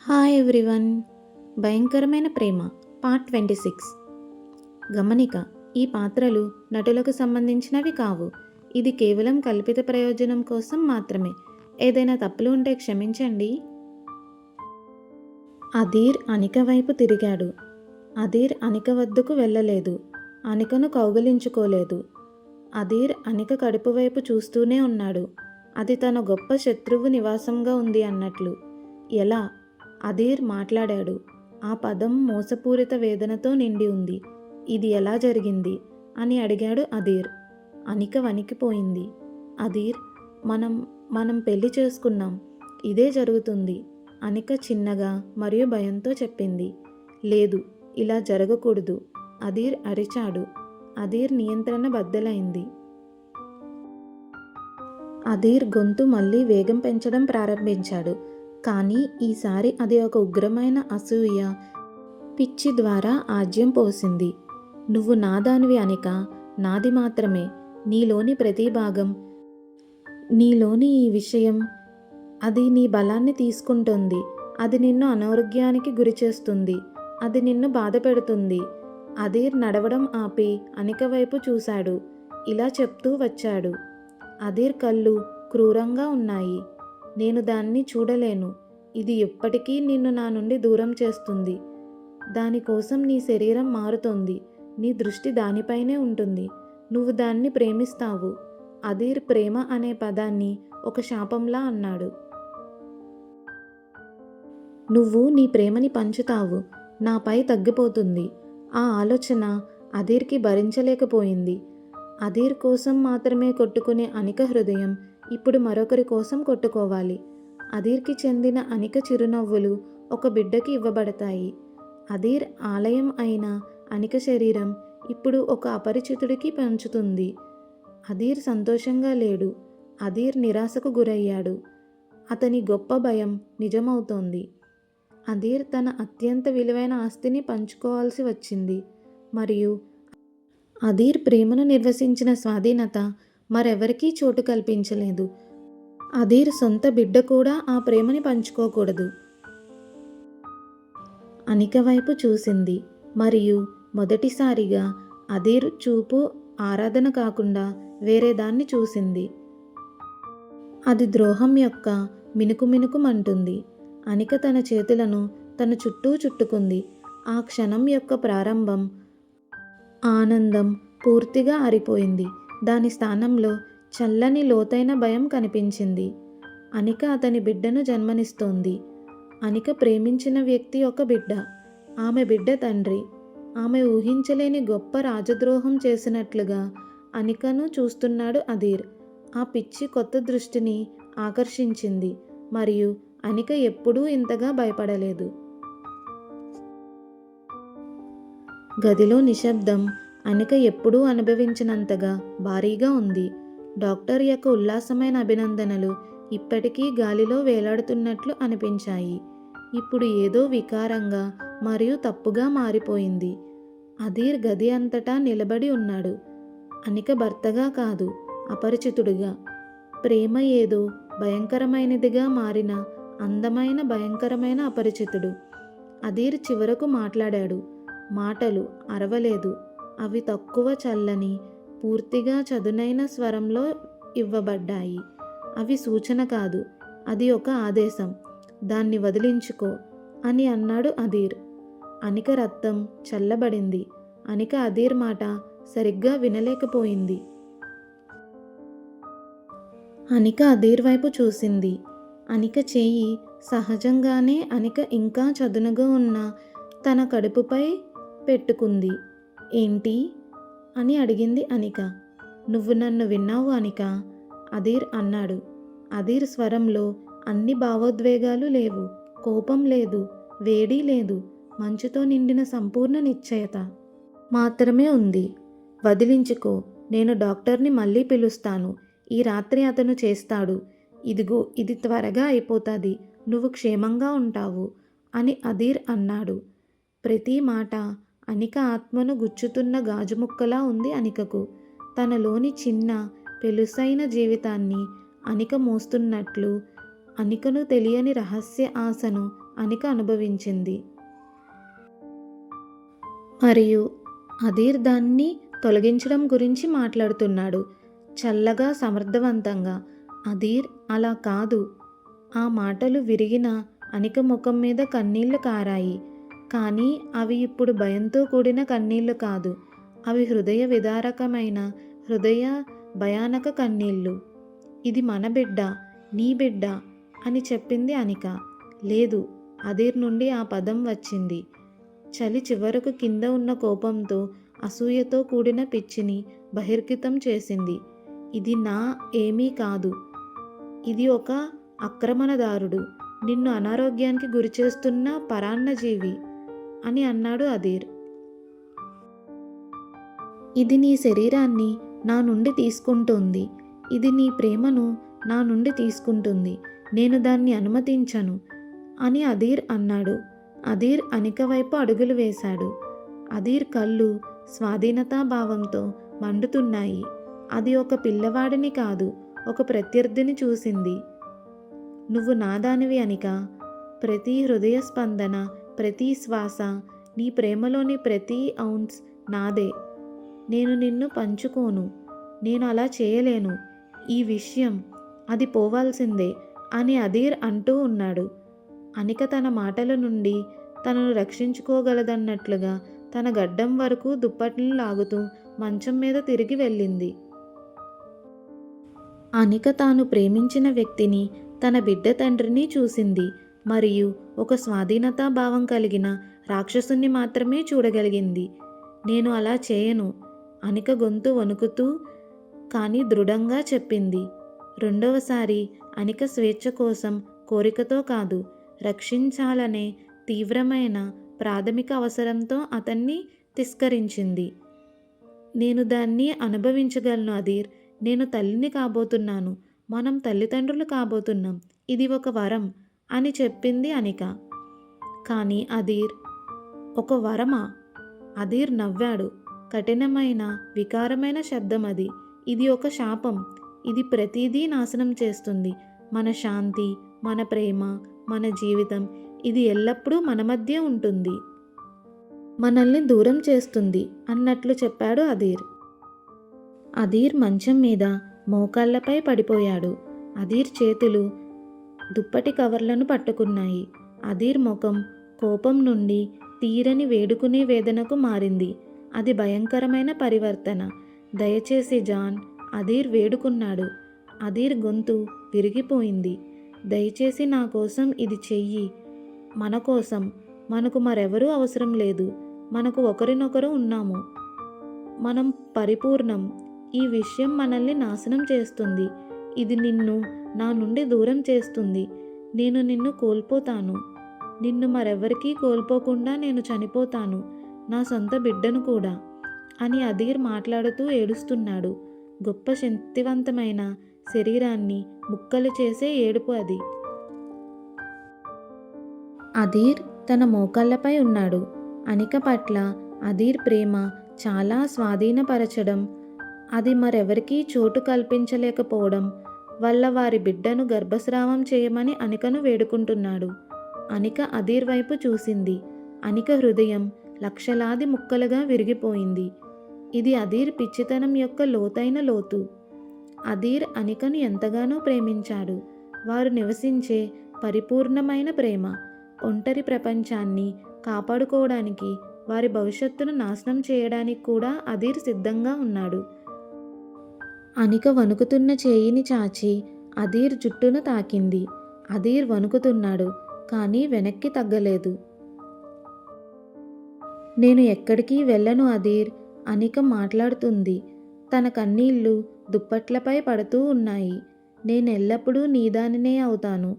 Hi everyone. భయంకరమైన ప్రేమ part 26. గమనిక: ఈ పాత్రలు నటులకు సంబంధించినవి కావు. ఇది కేవలం కల్పిత ప్రయోజనం కోసం మాత్రమే. ఏదైనా తప్పులు ఉంటే క్షమించండి. అధీర్ అనిక వైపు తిరిగాడు. అధీర్ అనిక వద్దకు వెళ్ళలేదు. అనికను కౌగిలించుకోలేదు. అధీర్ అనిక కడుపు వైపు చూస్తూనే ఉన్నాడు. అది తన గొప్ప శత్రువు నివాసంగా ఉంది అన్నట్లు. ఎలా? అధీర్ మాట్లాడాడు. ఆ పదం మోసపూరిత వేదనతో నిండి ఉంది. ఇది ఎలా జరిగింది అని అడిగాడు అధీర్. అనిక వణికిపోయింది. అధీర్, మనం మనం పెళ్లి చేసుకున్నాం. ఇదే జరుగుతుంది. అనిక చిన్నగా మరియు భయంతో చెప్పింది. లేదు, ఇలా జరగకూడదు. అధీర్ అరిచాడు. అధీర్ నియంత్రణ బద్దలైంది. అధీర్ గొంతు మళ్ళీ వేగం పెంచడం ప్రారంభించాడు. కానీ ఈసారి అది ఒక ఉగ్రమైన అసూయ, పిచ్చి ద్వారా ఆజ్యం పోసింది. నువ్వు నాదానివి అనిక, నాది మాత్రమే. నీలోని ప్రతి భాగం, నీలోని ఈ విషయం, అది నీ బలాన్ని తీసుకుంటుంది. అది నిన్ను అనారోగ్యానికి గురిచేస్తుంది. అది నిన్ను బాధ పెడుతుంది. అధీర్ నడవడం ఆపి అనిక వైపు చూశాడు. ఇలా చెప్తూ వచ్చాడు. అధీర్ కళ్ళు క్రూరంగా ఉన్నాయి. నేను దాన్ని చూడలేను. ఇది ఎప్పటికీ నిన్ను నా నుండి దూరం చేస్తుంది. దానికోసం నీ శరీరం మారుతోంది. నీ దృష్టి దానిపైనే ఉంటుంది. నువ్వు దాన్ని ప్రేమిస్తావు. అధీర్ ప్రేమ అనే పదాన్ని ఒక శాపంలా అన్నాడు. నువ్వు నీ ప్రేమని పంచుతావు. నాపై తగ్గిపోతుంది. ఆ ఆలోచన అధీర్కి భరించలేకపోయింది. అధీర్ కోసం మాత్రమే కొట్టుకునే అనిక హృదయం ఇప్పుడు మరొకరి కోసం కొట్టుకోవాలి. అధీర్కి చెందిన అనిక చిరునవ్వులు ఒక బిడ్డకి ఇవ్వబడతాయి. అధీర్ ఆలయం అయిన అనిక శరీరం ఇప్పుడు ఒక అపరిచితుడికి పంచుతుంది. అధీర్ సంతోషంగా లేడు. అధీర్ నిరాశకు గురయ్యాడు. అతని గొప్ప భయం నిజమవుతోంది. అధీర్ తన అత్యంత విలువైన ఆస్తిని పంచుకోవాల్సి వచ్చింది. మరియు అధీర్ ప్రేమను నిర్వచించిన స్వాధీనత మరెవరికీ చోటు కల్పించలేదు. అధీర్ సొంత బిడ్డ కూడా ఆ ప్రేమని పంచుకోకూడదు. అనిక వైపు చూసింది మరియు మొదటిసారిగా అధీర్ చూపు ఆరాధన కాకుండా వేరే దాన్ని చూసింది. అది ద్రోహం యొక్క మినుకుమినుకుమంటుంది. అనిక తన చేతులను తన చుట్టూ చుట్టుకుంది. ఆ క్షణం యొక్క ప్రారంభం ఆనందం పూర్తిగా ఆరిపోయింది. దాని స్థానంలో చల్లని లోతైన భయం కనిపించింది. అనిక అతని బిడ్డను జన్మనిస్తోంది. అనిక ప్రేమించిన వ్యక్తి ఒక బిడ్డ. ఆమె బిడ్డ తండ్రి. ఆమె ఊహించలేని గొప్ప రాజద్రోహం చేసినట్లుగా అనికను చూస్తున్నాడు అధీర్. ఆ పిచ్చి కొత్త దృష్టిని ఆకర్షించింది మరియు అనిక ఎప్పుడూ ఇంతగా భయపడలేదు. గదిలో నిశ్శబ్దం అనిక ఎప్పుడూ అనుభవించినంతగా భారీగా ఉంది. డాక్టర్ యొక్క ఉల్లాసమైన అభినందనలు ఇప్పటికీ గాలిలో వేలాడుతున్నట్లు అనిపించాయి. ఇప్పుడు ఏదో వికారంగా మరియు తప్పుగా మారిపోయింది. అధీర్ గది అంతటా నిలబడి ఉన్నాడు. అనిక భర్తగా కాదు, అపరిచితుడుగా. ప్రేమ ఏదో భయంకరమైనదిగా మారిన అందమైన భయంకరమైన అపరిచితుడు. అధీర్ చివరకు మాట్లాడాడు. మాటలు అరవలేదు. అవి తక్కువ చల్లని, పూర్తిగా చదునైన స్వరంలో ఇవ్వబడ్డాయి. అవి సూచన కాదు, అది ఒక ఆదేశం. దాన్ని వదిలించుకో అని అన్నాడు అధీర్. అనిక రక్తం చల్లబడింది. అనిక అధీర్ మాట సరిగ్గా వినలేకపోయింది. అనిక అధీర్ వైపు చూసింది. అనిక చేయి సహజంగానే అనిక ఇంకా చదునుగా ఉన్న తన కడుపుపై పెట్టుకుంది. ఏంటి అని అడిగింది అనిక. నువ్వు నన్ను విన్నావు అనిక, అధీర్ అన్నాడు. అధీర్ స్వరంలో అన్ని భావోద్వేగాలు లేవు. కోపం లేదు, వేడి లేదు, మంచుతో నిండిన సంపూర్ణ నిశ్చయత మాత్రమే ఉంది. వదిలించుకో. నేను డాక్టర్ని మళ్ళీ పిలుస్తాను. ఈ రాత్రి అతను చేస్తాడు. ఇదిగో, ఇది త్వరగా అయిపోతుంది. నువ్వు క్షేమంగా ఉంటావు అని అధీర్ అన్నాడు. ప్రతి మాట అనిక ఆత్మను గుచ్చుతున్న గాజుముక్కలా ఉంది అనికకు. తనలోని చిన్న పెలుసైన జీవితాన్ని అనిక మోస్తున్నట్లు అనికను తెలియని రహస్య ఆశను అనిక అనుభవించింది. మరియు అధీర్ దాన్ని తొలగించడం గురించి మాట్లాడుతున్నాడు, చల్లగా, సమర్థవంతంగా. అధీర్, అలా కాదు. ఆ మాటలు విరిగిన అనిక ముఖం మీద కన్నీళ్లు కారాయి. కానీ అవి ఇప్పుడు భయంతో కూడిన కన్నీళ్లు కాదు. అవి హృదయ విదారకమైన, హృదయ భయానక కన్నీళ్లు. ఇది మన బిడ్డ, నీ బిడ్డ అని చెప్పింది అనిక. లేదు, అధీర్ నుండి ఆ పదం వచ్చింది. చలి చివరకు కింద ఉన్న కోపంతో, అసూయతో కూడిన పిచ్చిని బహిర్గతం చేసింది. ఇది నా ఏమీ కాదు. ఇది ఒక ఆక్రమణదారుడు, నిన్ను అనారోగ్యానికి గురిచేస్తున్న పరాన్నజీవి అని అన్నాడు అధీర్. ఇది నీ శరీరాన్ని నా నుండి తీసుకుంటోంది. ఇది నీ ప్రేమను నా నుండి తీసుకుంటుంది. నేను దాన్ని అనుమతించను అని అధీర్ అన్నాడు. అధీర్ అనిక వైపు అడుగులు వేశాడు. అధీర్ కళ్ళు స్వాధీనతాభావంతో మండుతున్నాయి. అది ఒక పిల్లవాడిని కాదు, ఒక ప్రత్యర్థిని చూసింది. నువ్వు నాదానివి అనిక. ప్రతి హృదయ స్పందన, ప్రతి శ్వాస, నీ ప్రేమలోని ప్రతి ఔన్స్ నాదే. నేను నిన్ను పంచుకోను. నేను అలా చేయలేను. ఈ విషయం అది పోవాల్సిందే అని అధీర్ అంటూ ఉన్నాడు. అనిక తన మాటల నుండి తనను రక్షించుకోగలదన్నట్లుగా తన గడ్డం వరకు దుప్పట్లను లాగుతూ మంచం మీద తిరిగి వెళ్ళింది. అనిక తాను ప్రేమించిన వ్యక్తిని, తన బిడ్డ తండ్రిని చూసింది. మరియు ఒక స్వాధీనతా భావం కలిగిన రాక్షసుని మాత్రమే చూడగలిగింది. నేను అలా చేయను, అనిక గొంతు వణుకుతూ కానీ దృఢంగా చెప్పింది. రెండవసారి అనిక స్వేచ్ఛ కోసం, కోరికతో కాదు, రక్షించాలనే తీవ్రమైన ప్రాథమిక అవసరంతో అతన్ని తిరస్కరించింది. నేను దాన్ని అనుభవించగలను అధీర్. నేను తల్లిని కాబోతున్నాను. మనం తల్లిదండ్రులు కాబోతున్నాం. ఇది ఒక వరం అని చెప్పింది అనిక. కానీ అధీర్, ఒక వరమా? అధీర్ నవ్వాడు. కఠినమైన, వికారమైన శబ్దం అది. ఇది ఒక శాపం. ఇది ప్రతిదీ నాశనం చేస్తుంది. మన శాంతి, మన ప్రేమ, మన జీవితం. ఇది ఎల్లప్పుడూ మన మధ్య ఉంటుంది. మనల్ని దూరం చేస్తుంది అన్నట్లు చెప్పాడు అధీర్. అధీర్ మంచం మీద మోకాళ్లపై పడిపోయాడు. అధీర్ చేతులు దుప్పటి కవర్లను పట్టుకున్నాయి. అధీర్ ముఖం కోపం నుండి తీరని వేడుకునే వేదనకు మారింది. అది భయంకరమైన పరివర్తన. దయచేసి జాన్, అధీర్ వేడుకున్నాడు. అధీర్ గొంతు విరిగిపోయింది. దయచేసి నా కోసం ఇది చెయ్యి. మన కోసం. మనకు మరెవరూ అవసరం లేదు. మనకు ఒకరినొకరు ఉన్నాము. మనం పరిపూర్ణం. ఈ విషయం మనల్ని నాశనం చేస్తుంది. ఇది నిన్ను నా నుండి దూరం చేస్తుంది. నేను నిన్ను కోల్పోతాను. నిన్ను మరెవరికీ కోల్పోకుండా నేను చనిపోతాను, నా సొంత బిడ్డను కూడా అని అధీర్ మాట్లాడుతూ ఏడుస్తున్నాడు. గొప్ప శక్తివంతమైన శరీరాన్ని ముక్కలు చేసే ఏడుపు అది. అధీర్ తన మోకాళ్లపై ఉన్నాడు. అనిక పట్ల అధీర్ ప్రేమ చాలా స్వాధీనపరచడం, అది మరెవరికీ చోటు కల్పించలేకపోవడం వల్ల వారి బిడ్డను గర్భస్రావం చేయమని అనికను వేడుకుంటున్నాడు. అనిక అధీర్ వైపు చూసింది. అనిక హృదయం లక్షలాది ముక్కలుగా విరిగిపోయింది. ఇది అధీర్ పిచ్చితనం యొక్క లోతైన లోతు. అధీర్ అనికను ఎంతగానో ప్రేమించాడు. వారు నివసించే పరిపూర్ణమైన ప్రేమ. ఒంటరి ప్రపంచాన్ని కాపాడుకోవడానికి, వారి భవిష్యత్తును నాశనం చేయడానికి కూడా అధీర్ సిద్ధంగా ఉన్నాడు. అనిక వణుకుతున్న చేయిని చాచి అధీర్ జుట్టును తాకింది. అధీర్ వణుకుతున్నాడు, కానీ వెనక్కి తగ్గలేదు. నేను ఎక్కడికి వెళ్ళను అధీర్, అనిక మాట్లాడుతుంది. తన కన్నీళ్లు దుప్పట్లపై పడుతూ ఉన్నాయి. నేనెల్లప్పుడూ నీదానినే అవుతాను.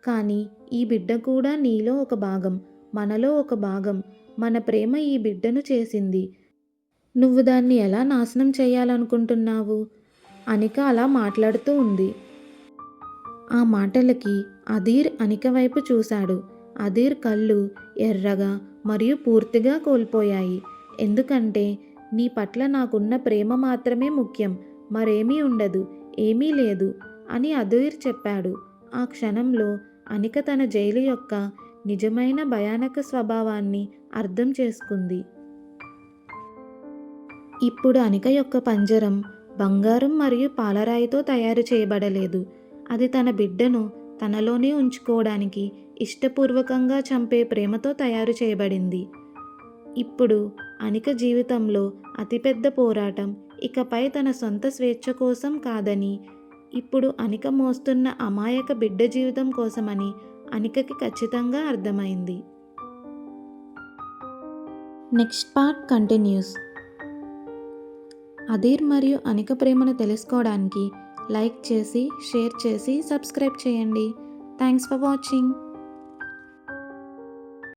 కానీ ఈ బిడ్డ కూడా నీలో ఒక భాగం, మనలో ఒక భాగం. మన ప్రేమ ఈ బిడ్డను చేసింది. నువ్వు దాన్ని ఎలా నాశనం చేయాలనుకుంటున్నావు? అనిక అలా మాట్లాడుతూ ఉంది. ఆ మాటలకి అధీర్ అనిక వైపు చూశాడు. అధీర్ కళ్ళు ఎర్రగా మరియు పూర్తిగా కోల్పోయాయి. ఎందుకంటే నీ పట్ల నాకున్న ప్రేమ మాత్రమే ముఖ్యం, మరేమీ ఉండదు, ఏమీ లేదు అని అధీర్ చెప్పాడు. ఆ క్షణంలో అనిక తన జైలు యొక్క నిజమైన భయానక స్వభావాన్ని అర్థం చేసుకుంది. ఇప్పుడు అనిక యొక్క పంజరం బంగారం మరియు పాలరాయితో తయారు చేయబడలేదు. అది తన బిడ్డను తనలోనే ఉంచుకోవడానికి ఇష్టపూర్వకంగా చంపే ప్రేమతో తయారు చేయబడింది. ఇప్పుడు అనిక జీవితంలో అతిపెద్ద పోరాటం ఇకపై తన సొంత స్వేచ్ఛ కోసం కాదని, ఇప్పుడు అనిక మోస్తున్న అమాయక బిడ్డ జీవితం కోసమని అనికకి ఖచ్చితంగా అర్థమైంది. Next part continuous. అధీర్ మరియు అనిక ప్రేమను తెలుసుకోవడానికి లైక్ చేసి, షేర్ చేసి, సబ్స్క్రైబ్ చేయండి. Thanks for watching.